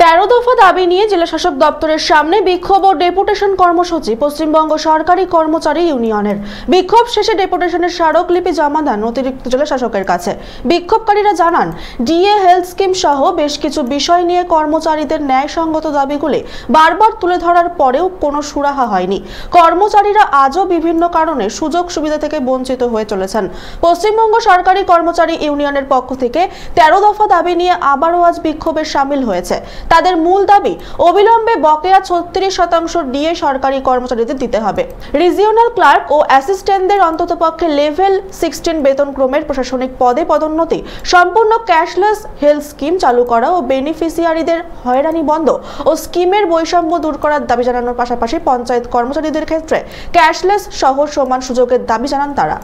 13 দফা দাবি নিয়ে জেলা শাসক দপ্তরের সামনে বিক্ষোভ ও ডেপুটেশন কর্মসূচি পশ্চিমবঙ্গ সরকারি কর্মচারী ইউনিয়নের। বিক্ষোভ শেষে ডেপুটেশনের স্মারকলিপি জমা দেন অতিরিক্ত জেলা শাসকের কাছে। বিক্ষোভকারীরা জানান, ডিএ হেলথ স্কিম সহ বেশ কিছু বিষয় নিয়ে কর্মচারীদের ন্যায়সঙ্গত দাবিগুলি বারবার তুলে ধরার পরেও কোনো সুরাহা হয়নি। কর্মচারীরা আজও বিভিন্ন কারণে সুযোগ সুবিধা থেকে বঞ্চিত হয়ে চলেছেন। পশ্চিমবঙ্গ সরকারি কর্মচারী ইউনিয়নের পক্ষ থেকে 13 দফা দাবি নিয়ে আবারও আজ বিক্ষোভে সামিল হয়েছে। তাদের মূল দাবি, অবিলম্বে বকেয়া 36% ডিএ সরকারি কর্মচারীদের দিতে হবে। রিজিওনাল ক্লার্ক ও অ্যাসিস্ট্যান্টদের অন্ততপক্ষে লেভেল 16 বেতনক্রমের প্রশাসনিক পদে পদোন্নতি, সম্পূর্ণ ক্যাশলেস হেলথ স্কিম চালু করা ও বেনিফিশিয়ারিদের হয়রানি বন্ধ ও স্কিমের বৈষম্য দূর করার দাবি জানানোর পাশাপাশি পঞ্চায়েত কর্মচারীদের ক্ষেত্রে ক্যাশলেস সহ সমান সুযোগের দাবি জানান তারা।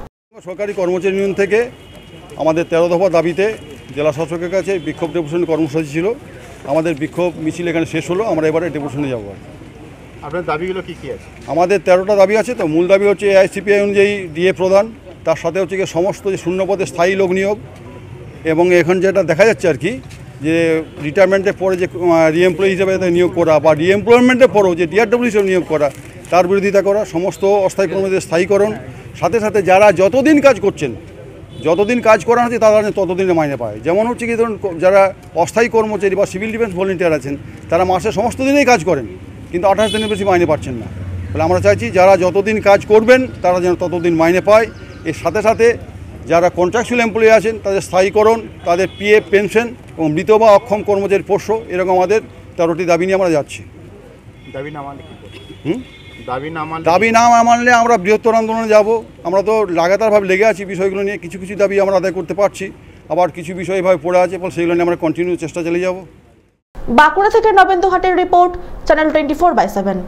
সরকারি কর্মচারী ইউনিয়ন থেকে আমাদের 13 দফা দাবিতে জেলা শাসকের কাছে বিক্ষোভ ডেপুটেশন কর্মসূচি ছিল। আমাদের বিক্ষোভ মিছিল এখানে শেষ হলো। আমরা এবারে ডেপুটেশনে যাব। আপনার দাবিগুলো কি আছে? আমাদের 13টা দাবি আছে। তো মূল দাবি হচ্ছে এআইসিপিআই অনুযায়ী ডিএ প্রদান, তার সাথে হচ্ছে কি সমস্ত যে শূন্যপদে স্থায়ী লোক নিয়োগ, এবং এখন যেটা দেখা যাচ্ছে আর কি যে রিটায়ারমেন্টের পরে যে রিএমপ্লয়ি হিসেবে নিয়োগ করা বা রিএমপ্লয়মেন্টের পরেও যে ডিআরডব্লিউ হিসেবে নিয়োগ করা, তার বিরোধিতা করা, সমস্ত অস্থায়ী কর্মীদের স্থায়ীকরণ, সাথে সাথে যারা যতদিন কাজ করছেন, যতদিন কাজ করা হচ্ছে তারা ততদিনে মাইনে পায়। যেমন হচ্ছে কি ধরুন, যারা অস্থায়ী কর্মচারী বা সিভিল ডিফেন্স ভলেন্টিয়ার আছেন, তারা মাসে সমস্ত দিনেই কাজ করেন কিন্তু 28 দিনের বেশি মাইনে পাচ্ছেন না। বলে আমরা চাইছি যারা যতদিন কাজ করবেন তারা যেন ততদিন মাইনে পায়। এর সাথে সাথে যারা কন্ট্রাকচুয়াল এমপ্লয়ি আছেন তাদের স্থায়ীকরণ, তাদের পিএফ পেনশন এবং মৃত বা অক্ষম কর্মচারীর পোষ্য, এরকম আমাদের 13টি দাবি নিয়ে আমরা যাচ্ছি। দাবি না মানলে আমরা বৃহত্তর আন্দোলনে যাব। আমরা তো লাগাতারভাবে লেগে আছি বিষয়গুলো নিয়ে। কিছু কিছু দাবি আমরা আদায় করতে পারছি, আবার কিছু বিষয় এভাবে পড়ে আছে, ফলে সেগুলো নিয়ে আমরা কন্টিনিউ চেষ্টা চালিয়ে যাব। বাঁকুড়া থেকে নবেন্দু হাটের রিপোর্ট, চ্যানেল 24/7।